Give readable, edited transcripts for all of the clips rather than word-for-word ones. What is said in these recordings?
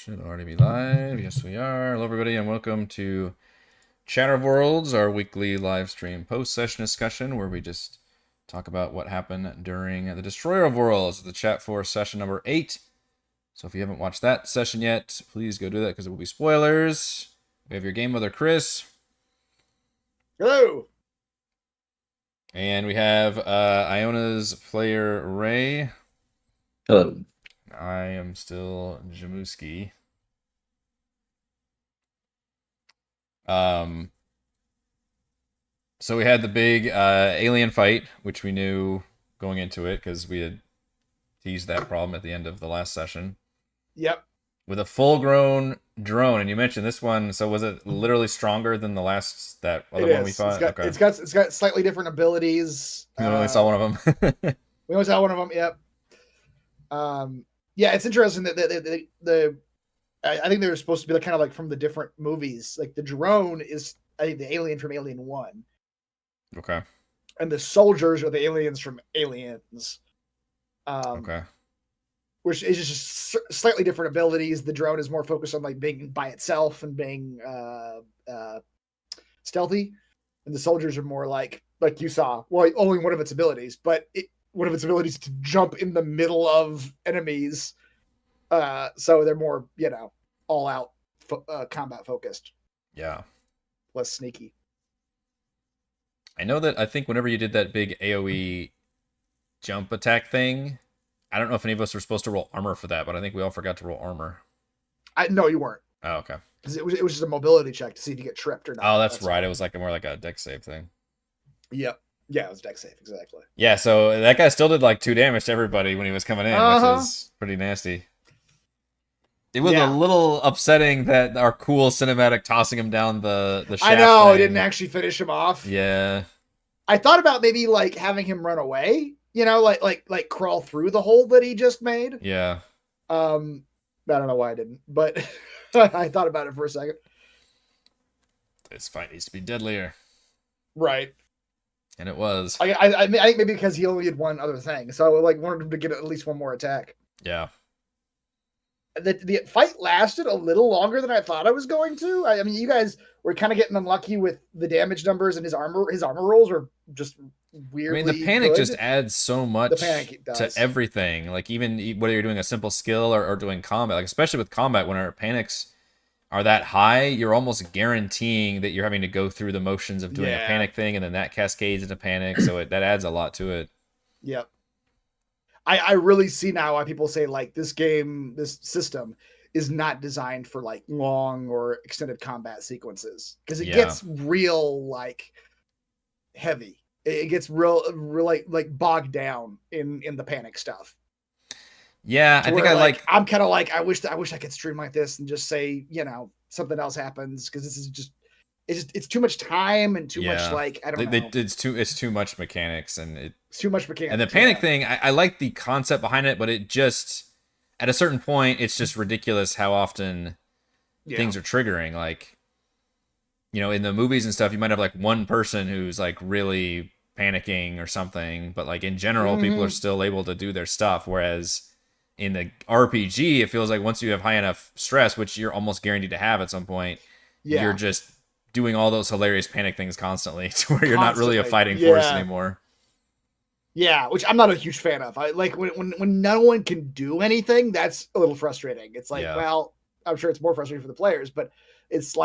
Should already be live. Yes, we are. Hello, everybody, and welcome to Chatter of Worlds, our weekly live stream post-session discussion where we just talk about what happened during the Destroyer of Worlds, the Chat Force session number 8. So if you haven't watched that session yet, please go do that because it will be spoilers. We have your game mother, Chris. Hello. And we have Iona's player, Ray. Hello. I am still Jamuski. So we had the big alien fight, which we knew going into it because we had teased that problem at the end of the last session. Yep. With a full-grown drone, and you mentioned this one. So was it literally stronger than that other one we fought? It's got slightly different abilities. We only saw one of them. We only saw one of them. Yep. Yeah, it's interesting that I think they're supposed to be kind of like from the different movies. Like the drone is, I think, the alien from Alien 1. Okay. And the soldiers are the aliens from Aliens. Okay. Which is just slightly different abilities. The drone is more focused on like being by itself and being stealthy, and the soldiers are more like you saw. Well, only one of its abilities, but one of its abilities to jump in the middle of enemies. So they're more, all out combat focused. Yeah. Less sneaky. I know that I think whenever you did that big AoE jump attack thing, I don't know if any of us were supposed to roll armor for that, but I think we all forgot to roll armor. No, you weren't. Oh, okay. Because it was just a mobility check to see if you get tripped or not. Oh, that's right. It was more like a dex save thing. Yep. Yeah, it was dex save, exactly. Yeah, so that guy still did 2 damage to everybody when he was coming in, which is pretty nasty. It was a little upsetting that our cool cinematic tossing him down the shaft. I know, it didn't actually finish him off. Yeah. I thought about maybe having him run away, like crawl through the hole that he just made. Yeah. I don't know why I didn't, but I thought about it for a second. This fight needs to be deadlier. Right. And it was. I think maybe because he only had one other thing, so I wanted him to get at least one more attack. Yeah. The fight lasted a little longer than I thought I was going to. I mean, you guys were kind of getting unlucky with the damage numbers, and his armor rolls are just weirdly. I mean, the panic good. just adds so much to everything. Even whether you're doing a simple skill or doing combat, especially with combat, when our panics are that high, you're almost guaranteeing that you're having to go through the motions of doing a panic thing, and then that cascades into panic. So that adds a lot to it. Yep. I really see now why people say this system is not designed for long or extended combat sequences, because it gets real heavy. It gets real bogged down in the panic stuff. Yeah, I think I'm kind of I wish I could stream like this and just say something else happens, because this is just it's too much time and too much I don't know. It's too much mechanics, and it's too much mechanics. And the panic thing, I like the concept behind it, but it just at a certain point it's just ridiculous how often things are triggering. In the movies and stuff, you might have one person who's really panicking or something, but in general, people are still able to do their stuff. Whereas in the RPG, it feels like once you have high enough stress, which you're almost guaranteed to have at some point, you're just doing all those hilarious panic things constantly to where you're not really a fighting force anymore. Yeah, which I'm not a huge fan of. I when no one can do anything, that's a little frustrating. It's well, I'm sure it's more frustrating for the players, but it's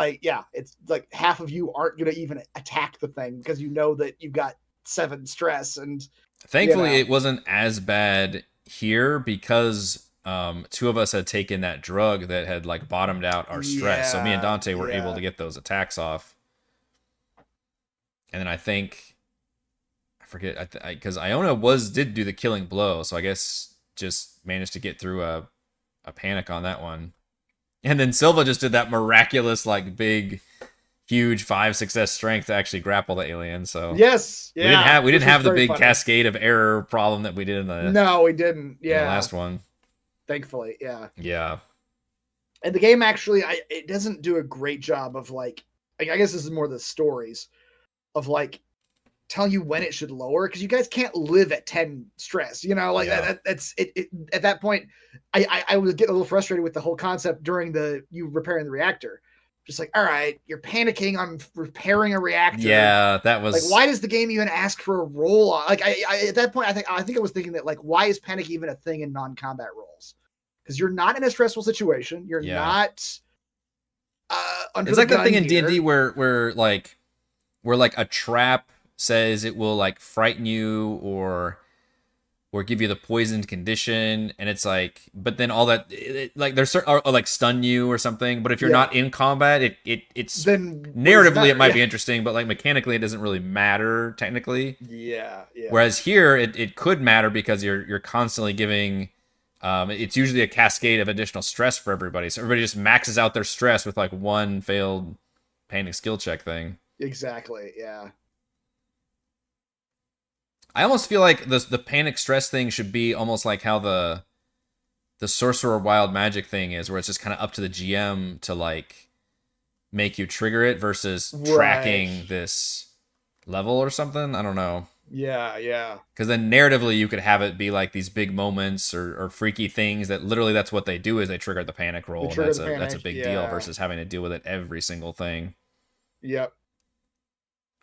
it's half of you aren't going to even attack the thing because you know that you've got 7 stress. And thankfully it wasn't as bad here because 2 of us had taken that drug that had bottomed out our stress. So me and Dante were able to get those attacks off. And then I think, I forget, because Iona did do the killing blow. So I guess just managed to get through a panic on that one. And then Silva just did that miraculous, big, huge 5 success strength to actually grapple the alien. So yes, we didn't have the big cascade of error problem that we did in the no, we didn't. In the last one. Thankfully, yeah. Yeah. And the game actually, it doesn't do a great job of I guess this is more the stories of telling you when it should lower, because you guys can't live at 10 stress, like that's it. At that point, I was getting a little frustrated with the whole concept during you repairing the reactor. Just like, all right, you're panicking on repairing a reactor. Yeah, that was like, why does the game even ask for a roll on? Like, I at that point, I think I was thinking that, like, why is panic even a thing in non-combat roles? Because you're not in a stressful situation. You're not under it's like the thing in here. D&D where like a trap says it will like frighten you or give you the poisoned condition, and it's like, but then all that like there's certain or like stun you or something. But if you're not in combat, it's then narratively it might be interesting, but like mechanically it doesn't really matter technically. Yeah. Whereas here it could matter because you're constantly giving. It's usually a cascade of additional stress for everybody, so everybody just maxes out their stress with like one failed panic skill check thing. Exactly. Yeah. I almost feel like the panic stress thing should be almost like how the sorcerer wild magic thing is, where it's just kind of up to the GM to like make you trigger it versus tracking this level or something. I don't know. Yeah. Because then narratively you could have it be like these big moments or freaky things that literally that's what they do is they trigger the panic roll. And that's a big deal versus having to deal with it every single thing. Yep.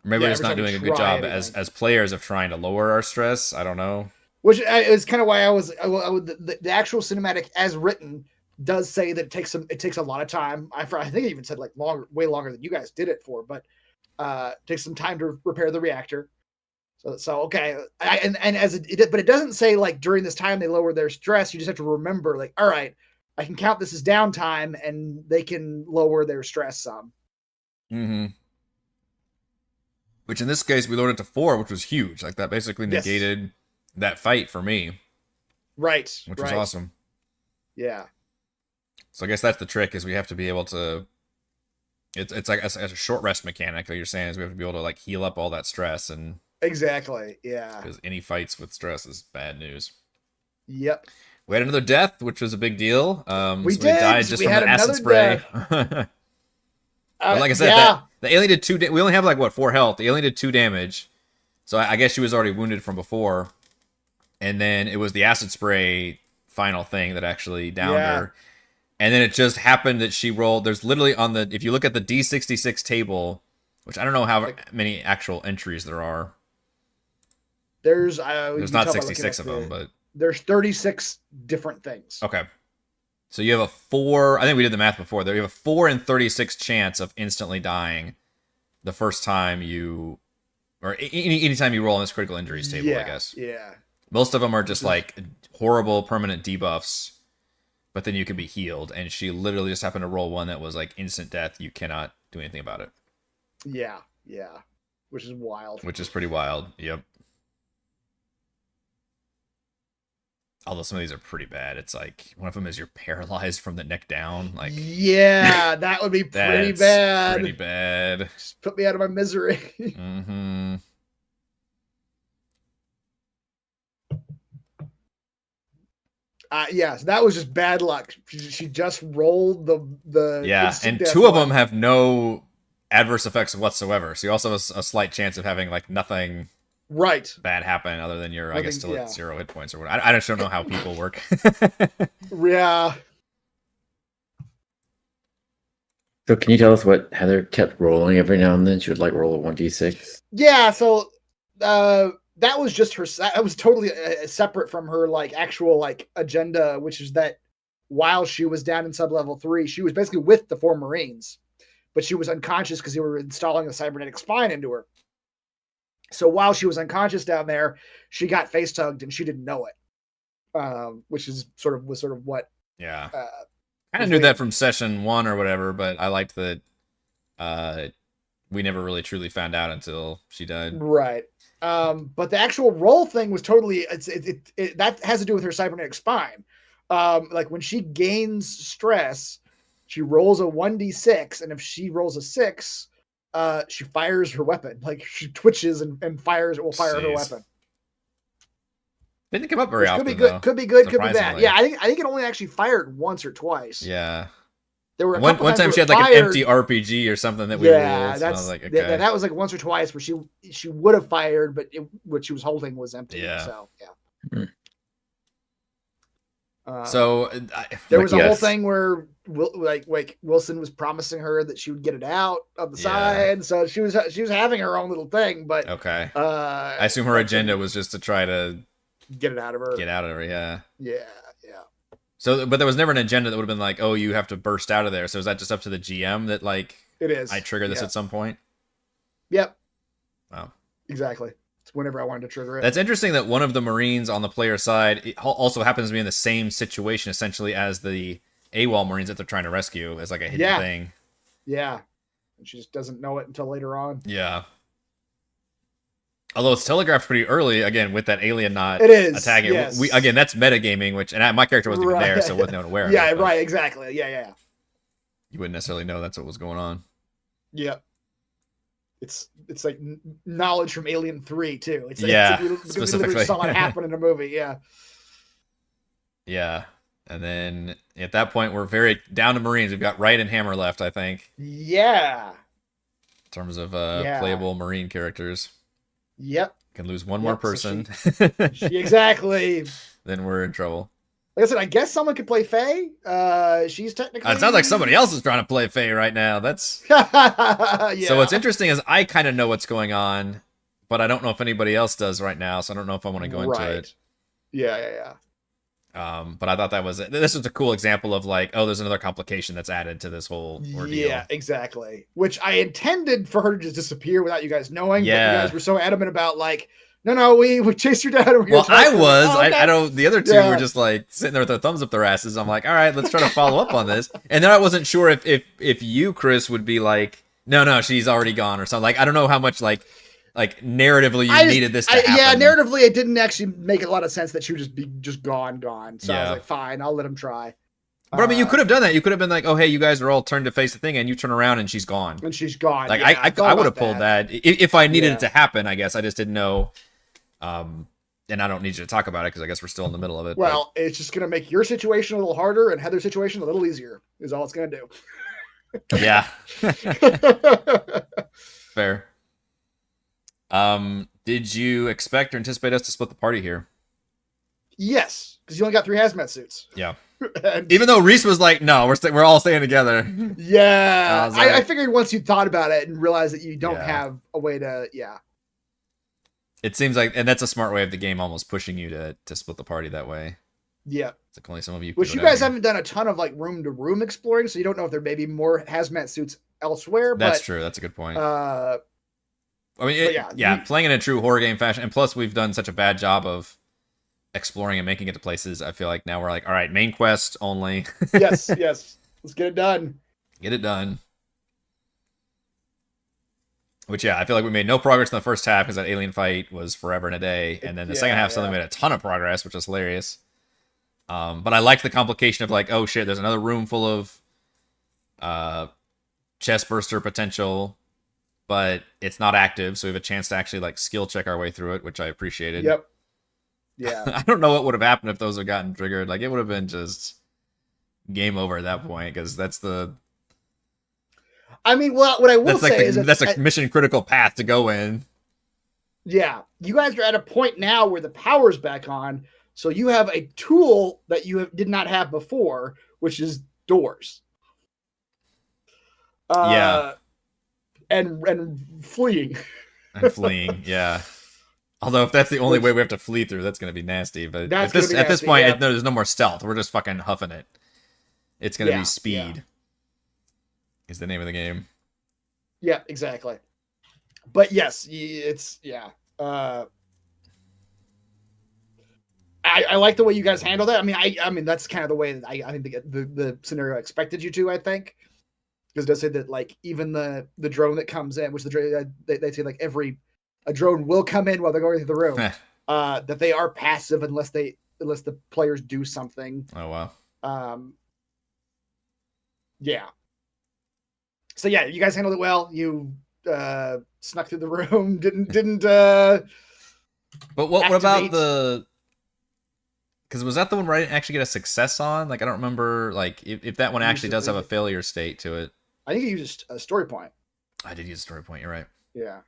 Maybe we're just not doing a good job as players of trying to lower our stress. I don't know. Which is kind of why the actual cinematic as written does say that it takes a lot of time. I think it even said like way longer than you guys did it for, but takes some time to repair the reactor. So okay, but it doesn't say like during this time they lower their stress. You just have to remember like, all right, I can count this as downtime, and they can lower their stress some. Mm-hmm. Which in this case we lowered it to 4, which was huge. Like that basically negated that fight for me. Right. Which was awesome. Yeah. So I guess that's the trick, is we have to be able to. It's like as a short rest mechanic that you're saying, is we have to be able to like heal up all that stress and. Exactly. Yeah. Because any fights with stress is bad news. Yep. We had another death, which was a big deal. We died just from an acid spray. But like I said, the alien did 2. We only have like 4 health. The alien did 2 damage, so I guess she was already wounded from before. And then it was the acid spray final thing that actually downed her. And then it just happened that she rolled. There's literally if you look at the D66 table, which I don't know how many actual entries there are. There's not 66 of them, but there's 36 different things. Okay. So you have a 4, I think we did the math before, there you have a 4 in 36 chance of instantly dying the first time or anytime you roll on this critical injuries table, I guess. Yeah. Most of them are just like horrible permanent debuffs, but then you can be healed, and she literally just happened to roll one that was like instant death. You cannot do anything about it. Yeah. Which is wild. Which is pretty wild, yep. Although some of these are pretty bad. It's like one of them is you're paralyzed from the neck down. Like, yeah, that would be pretty bad. Pretty bad. Just put me out of my misery. Mm-hmm. So that was just bad luck. She just rolled the and 2 of them have no adverse effects whatsoever. So you also have a slight chance of having like nothing. Right. Bad happen other than I guess still at 0 hit points or whatever. I just don't know how people work. Yeah. So can you tell us what Heather kept rolling every now and then? She would like roll a 1d6. Yeah. So that was just her. That was totally separate from her like actual like agenda, which is that while she was down in sublevel 3, she was basically with the 4 Marines, but she was unconscious because they were installing a cybernetic spine into her. So while she was unconscious down there, she got face tugged and she didn't know it, which is sort of what. Yeah, I knew that from session 1 or whatever, but I liked that. We never really truly found out until she died. Right. But the actual roll thing was totally that has to do with her cybernetic spine. Like when she gains stress, she rolls a 1d6, and if she rolls a 6. She fires her weapon. Like she twitches and fires. It will fire her weapon. Didn't come up very often. Could be good. Could be good. Could be bad. Yeah, I think it only actually fired once or twice. Yeah. There were a one couple time times she where had like it an empty RPG or something that we ruled. So I was like, okay. that was like once or twice where she would have fired, but what she was holding was empty. Yeah. So yeah. Mm. So there was a whole thing where Wilson was promising her that she would get it out of the side, so she was having her own little thing. But okay, I assume her agenda was just to try to get it out of her. Yeah. Yeah. So, but there was never an agenda that would have been like, oh, you have to burst out of there. So is that just up to the GM that like it is? I trigger this at some point. Yep. Wow. Exactly. Whenever I wanted to trigger it. That's interesting that one of the Marines on the player side also happens to be in the same situation essentially as the AWOL Marines that they're trying to rescue as like a hidden thing. Yeah. And she just doesn't know it until later on. Yeah. Although it's telegraphed pretty early, again, with that alien not attacking. Yes. Again, that's metagaming, which, and my character wasn't even there, so wasn't even aware of it. Yeah, right, exactly. Yeah. You wouldn't necessarily know that's what was going on. Yep. It's like knowledge from Alien 3 too. It's like, specifically. We literally saw it happen in a movie. Yeah. Yeah, and then at that point we're very down to Marines. We've got Wright and Hammer left, I think. Yeah. In terms of playable Marine characters. Yep. Can lose one more person. Exactly. Then we're in trouble. Like I said, I guess someone could play Faye. She's technically. It sounds like somebody else is trying to play Faye right now. That's. So what's interesting is I kind of know what's going on, but I don't know if anybody else does right now. So I don't know if I want to go into it. Yeah. But I thought this was a cool example of like, oh, there's another complication that's added to this whole ordeal. Yeah, exactly. Which I intended for her to just disappear without you guys knowing. Yeah. But you guys were so adamant about like. No, we chased her down. Well, I was. Okay. I don't. The other two were just like sitting there with their thumbs up their asses. I'm like, all right, let's try to follow up on this. And then I wasn't sure if you, Chris, would be like, no, she's already gone or something. Like, I don't know how much like narratively you needed this to happen. Yeah, narratively, it didn't actually make a lot of sense that she would just be gone. So I was like, fine, I'll let him try. But I mean, you could have done that. You could have been like, oh, hey, you guys are all turned to face the thing, and you turn around and she's gone. And she's gone. Like I would have pulled that if I needed it to happen. I guess I just didn't know. And I don't need you to talk about it because I guess we're still in the middle of it. Well, it's just going to make your situation a little harder and Heather's situation a little easier is all it's going to do. Yeah. Fair. Did you expect or anticipate us to split the party here? Yes, because you only got 3 hazmat suits. Yeah. Even though Reese was like, no, we're all staying together. Yeah. I figured once you thought about it and realized that you don't have a way to, It seems like, and that's a smart way of the game almost pushing you to split the party that way. Yeah. It's like only some of you. Which you guys haven't done a ton of like room to room exploring, so you don't know if there may be more hazmat suits elsewhere. That's true. That's a good point. I mean, playing in a true horror game fashion, and plus we've done such a bad job of exploring and making it to places. I feel like now we're like, all right, main quest only. yes. Let's get it done. Get it done. Which, I feel like we made no progress in the first half because that alien fight was forever and a day. And then the second half suddenly made a ton of progress, which was hilarious. But I liked the complication of like, oh shit, there's another room full of chest burster potential, but it's not active. So we have a chance to actually like skill check our way through it, which I appreciated. Yep. Yeah. I don't know what would have happened if those had gotten triggered. Like it would have been just game over at that point because that's the... I mean, well, what I will say is that's a mission critical path to go in. Yeah, you guys are at a point now where the power's back on, so you have a tool that you did not have before, which is doors. And fleeing. And fleeing, yeah. Although if that's the only way we have to flee through, that's going to be nasty. But at this point, there's no more stealth. We're just fucking huffing it. It's going to be speed. Yeah. Is the name of the game. Yeah, exactly. But yes, it's I like the way you guys handle that. I mean that's kind of the way that I think the scenario expected you to. I think because it does say that like even the drone that comes in, which they say like a drone will come in while they're going through the room. That they are passive unless the players do something. Oh wow. Yeah. So yeah, you guys handled it well. You snuck through the room. Didn't. But what about Because was that the one where I didn't actually get a success on? Like, I don't remember, like, if that one actually does have a failure state to it. I think you used a story point. I did use a story point, you're right. Yeah.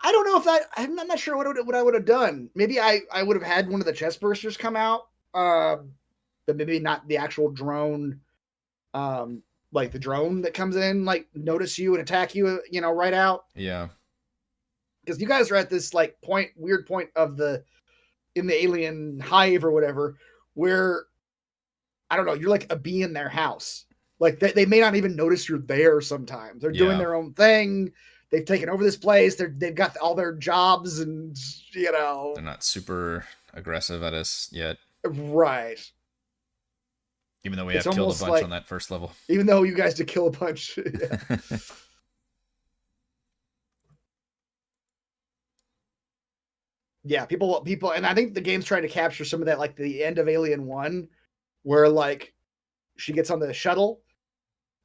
I don't know if I'm not sure what I would have done. Maybe I would have had one of the chest bursters come out, but maybe not the actual drone, like the drone that comes in, like notice you and attack you, right out. Yeah. Because you guys are at this like weird point in the alien hive or whatever, where I don't know, you're like a bee in their house. Like they may not even notice you're there sometimes. They're doing their own thing. They've taken over this place. They've got all their jobs and, They're not super aggressive at us yet. Right. Even though we have killed a bunch on that first level. Even though you guys did kill a bunch. Yeah. Yeah, people, and I think the game's trying to capture some of that, like the end of Alien 1, where like she gets on the shuttle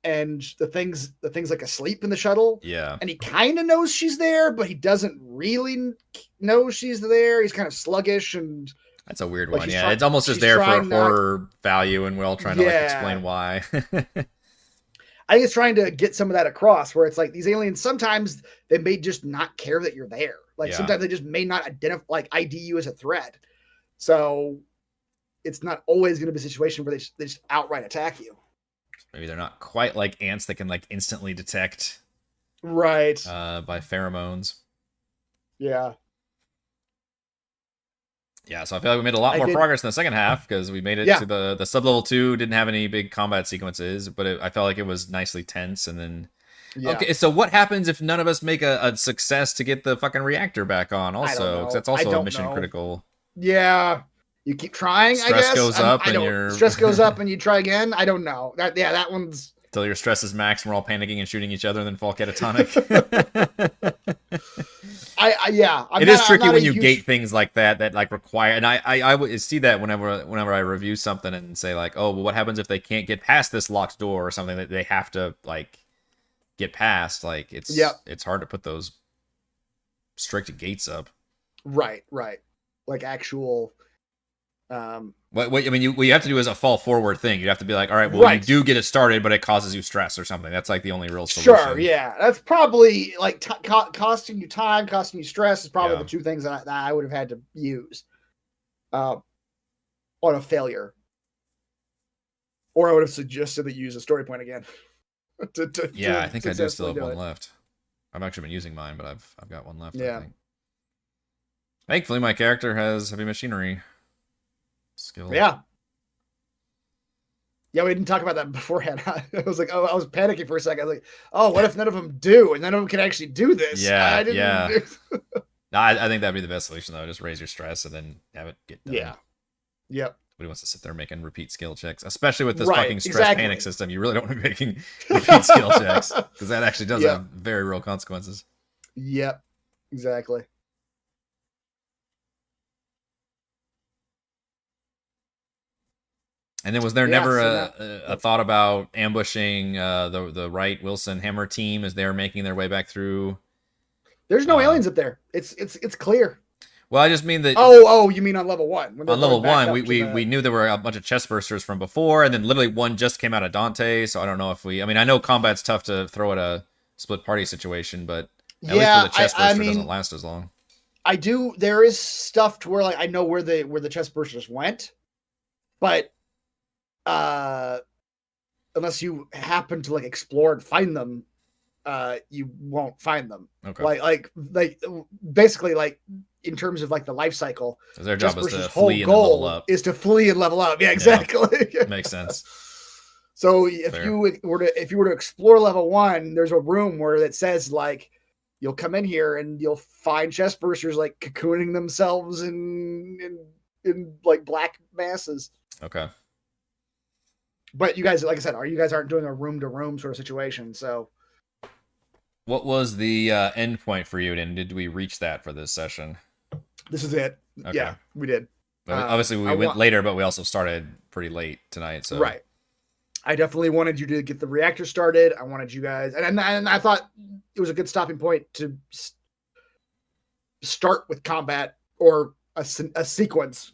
and the thing's like asleep in the shuttle. Yeah. And he kind of knows she's there, but he doesn't really know she's there. He's kind of sluggish and that's a weird one. Yeah, it's almost just there for horror value, and we're all trying to like explain why. I think it's trying to get some of that across, where it's like these aliens, sometimes they may just not care that you're there. Like sometimes they just may not ID you as a threat. So it's not always going to be a situation where they just outright attack you. Maybe they're not quite like ants that can like instantly detect. Right. By pheromones. Yeah. Yeah, so I feel like we made a lot more progress in the second half because we made it to the sub-level 2, didn't have any big combat sequences, but I felt like it was nicely tense, and then... Yeah. Okay, so what happens if none of us make a success to get the fucking reactor back on also? Because that's also mission critical. Yeah. You keep trying, I guess. Goes up and stress goes up and you try again? I don't know. That one's... Until your stress is max and we're all panicking and shooting each other and then fall catatonic. It is tricky when you gate things like that like require, and I would see that whenever I review something and say like, oh, well, what happens if they can't get past this locked door or something that they have to like get past? Like it's hard to put those strict gates up. Right. Like actual. What you have to do is a fall forward thing. You have to be like, all right, well, you do get it started, but it causes you stress or something. That's like the only real solution. Sure, yeah, that's probably like costing you time, costing you stress is probably the two things that I would have had to use on a failure, or I would have suggested that you use a story point again. I think I do still have one left. I've actually been using mine, but I've got one left. Yeah. I think. Thankfully, my character has heavy machinery skill. Yeah, we didn't talk about that beforehand. I was like, I was panicking for a second. I was like, oh, what if none of them do, and none of them can actually do this? Yeah. No, I think that'd be the best solution though. Just raise your stress and then have it get done. Yeah. Yep. Nobody wants to sit there making repeat skill checks, especially with this fucking stress panic system. You really don't want to be making repeat skill checks because that actually does have very real consequences. Yep. Exactly. And then was there never a thought about ambushing the Wright Wilson Hammer team as they were making their way back through? There's no aliens up there. It's clear. Well, I just mean that. Oh, you mean on level 1? On level 1, we knew there were a bunch of chest bursters from before, and then literally one just came out of Dante. So I don't know if I know combat's tough to throw at a split party situation, but at least with a chest burster doesn't last as long. I do. There is stuff to where like I know where the chest bursters went, but. Unless you happen to like explore and find them, you won't find them. Okay. Like basically like in terms of like the life cycle, their job is to flee and level up. Is to flee and level up. Yeah, exactly. Yeah, makes sense. So if you were to explore level 1, there's a room where it says like you'll come in here and you'll find chest bursters like cocooning themselves in like black masses. Okay. But you guys, like I said, you guys aren't doing a room-to-room sort of situation, so... What was the end point for you, and did we reach that for this session? This is it. Okay. Yeah, we did. Obviously, we went later, but we also started pretty late tonight. So right. I definitely wanted you to get the reactor started. I wanted you guys... And I thought it was a good stopping point to start with combat or a sequence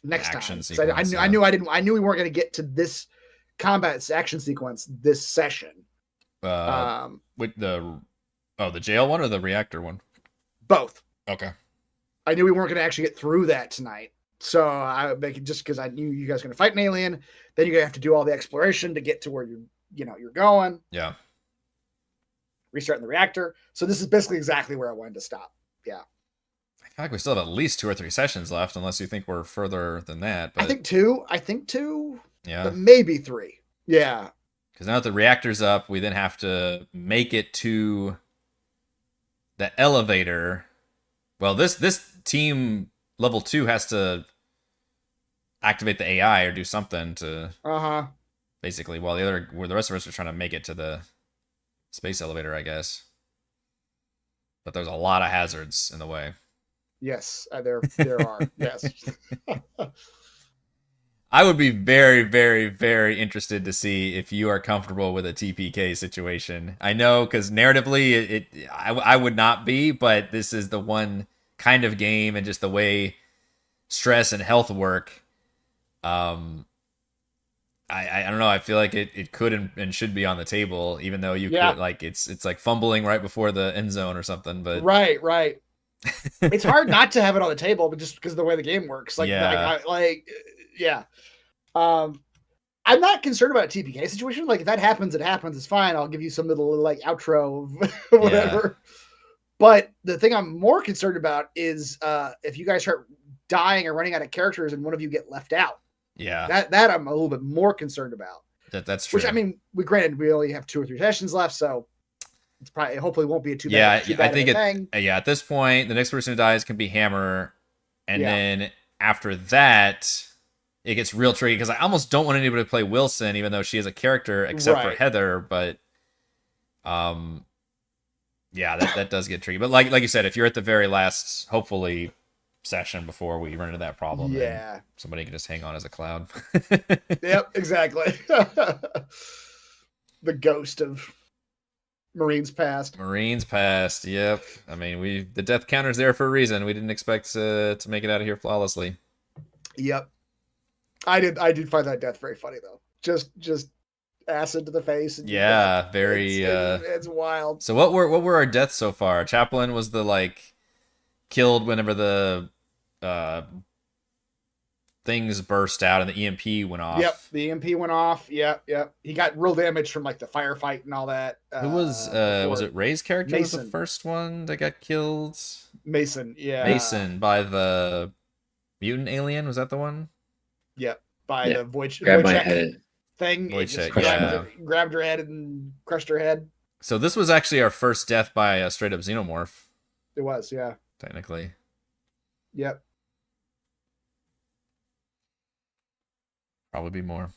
next action time. sequence, I knew we weren't going to get to this combat action sequence this session. With the jail one or the reactor one? Both. Okay. I knew we weren't going to actually get through that tonight. So I make it just because I knew you guys were going to fight an alien. Then you're going to have to do all the exploration to get to where you're going. Yeah. Restarting the reactor. So this is basically exactly where I wanted to stop. Yeah. I feel like we still have at least 2 or 3 sessions left, unless you think we're further than that. But I think two. Yeah. But maybe 3. Yeah. Because now that the reactor's up, we then have to make it to the elevator. Well, this team level 2 has to activate the AI or do something to basically, while the rest of us are trying to make it to the space elevator, I guess. But there's a lot of hazards in the way. Yes, there are. Yes. I would be very, very, very interested to see if you are comfortable with a TPK situation. I know, because narratively, I would not be, but this is the one kind of game and just the way stress and health work. I don't know. I feel like it could and should be on the table, even though you could, like, it's like fumbling right before the end zone or something. But right. It's hard not to have it on the table, but just because of the way the game works. Yeah. I'm not concerned about a TPK situation. Like, if that happens, it happens. It's fine. I'll give you some little like outro of whatever. Yeah. But the thing I'm more concerned about is if you guys start dying or running out of characters and one of you get left out. Yeah. That I'm a little bit more concerned about. That's true. Which, I mean, we only have 2 or 3 sessions left, so it's probably hopefully won't be a too bad. I think at this point, the next person who dies can be Hammer, and then after that, it gets real tricky because I almost don't want anybody to play Wilson, even though she is a character, except for Heather. But, that does get tricky. But like you said, if you're at the very last, hopefully, session before we run into that problem, somebody can just hang on as a cloud. Yep, exactly. The ghost of Marines Past. Yep. I mean, the death counter's there for a reason. We didn't expect to make it out of here flawlessly. Yep. I did find that death very funny though. Just acid to the face. And very. It's wild. So what were our deaths so far? Chaplin was the killed whenever the things burst out and the EMP went off. Yep, the EMP went off. Yep. He got real damage from the firefight and all that. Who was it Ray's character? Mason was the first one that got killed? Mason, yeah. Mason by the mutant alien, was that the one? Yep, by the grabbed my head thing. Wojciech, grabbed her head and crushed her head. So this was actually our first death by a straight up xenomorph. It was, yeah. Technically. Yep. Probably be more.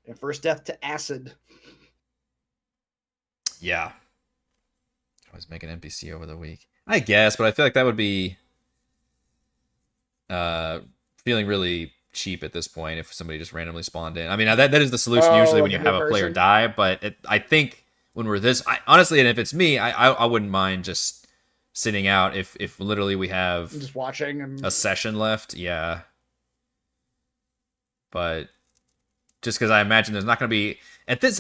And first death to acid. Yeah. I was making NPC over the week, I guess, but I feel like that would be feeling really cheap at this point if somebody just randomly spawned in. I mean, that is the solution usually when you have a player die, but I think when we're this, honestly, and if it's me, I wouldn't mind just sitting out if literally we have just watching a session left. Yeah. But just because I imagine there's not going to be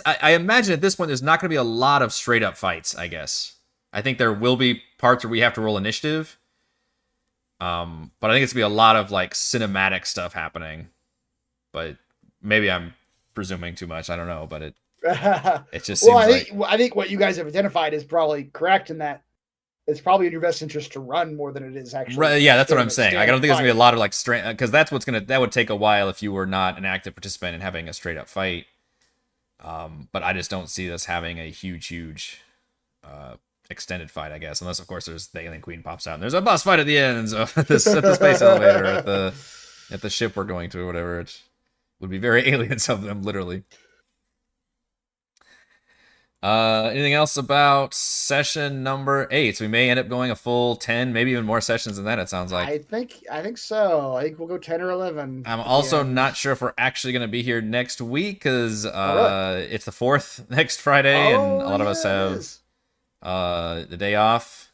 I imagine at this point there's not going to be a lot of straight up fights, I guess. I think there will be parts where we have to roll initiative. But I think it's going to be a lot of cinematic stuff happening. But maybe I'm presuming too much. I don't know, but it just seems I think what you guys have identified is probably correct in that it's probably in your best interest to run more than it is actually. Right, yeah, that's what I'm saying. I don't think there's gonna be a lot of straight, because that would take a while if you were not an active participant and having a straight up fight. But I just don't see us having a huge extended fight, I guess, unless of course there's the Alien Queen pops out and there's a boss fight at the end. So at the space elevator at the ship we're going to or whatever, it would be very Aliens of them, literally. Anything else about session number 8? So we may end up going a full 10, maybe even more sessions than that, it sounds like. I think so. I think we'll go 10 or 11. I'm also not sure if we're actually going to be here next week because it's the 4th next Friday, and a lot of us have the day off.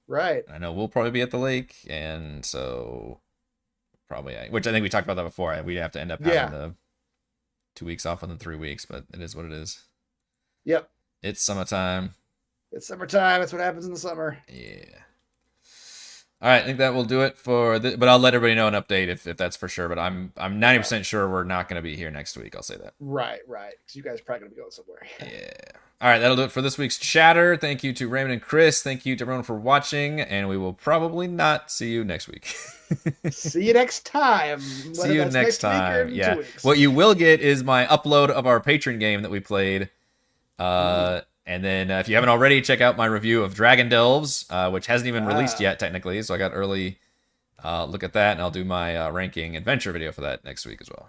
Right. I know we'll probably be at the lake, and so probably. Which I think we talked about that before. We'd have to end up having the 2 weeks off and then 3 weeks, but it is what it is. Yep. It's summertime. It's summertime. That's what happens in the summer. Yeah. All right, I think that will do it for but I'll let everybody know an update if that's for sure. But I'm 90% sure we're not going to be here next week. I'll say that. Right. Because you guys are probably going to be going somewhere. Yeah. All right, that'll do it for this week's chatter. Thank you to Raymond and Chris. Thank you to everyone for watching, and we will probably not see you next week. See you next time. See you next time. Yeah. 2 weeks. What you will get is my upload of our Patreon game that we played. And then if you haven't already, check out my review of Dragon Delves, which hasn't even released yet, technically. So I got early look at that, and I'll do my ranking adventure video for that next week as well.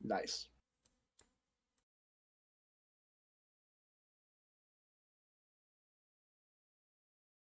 Nice.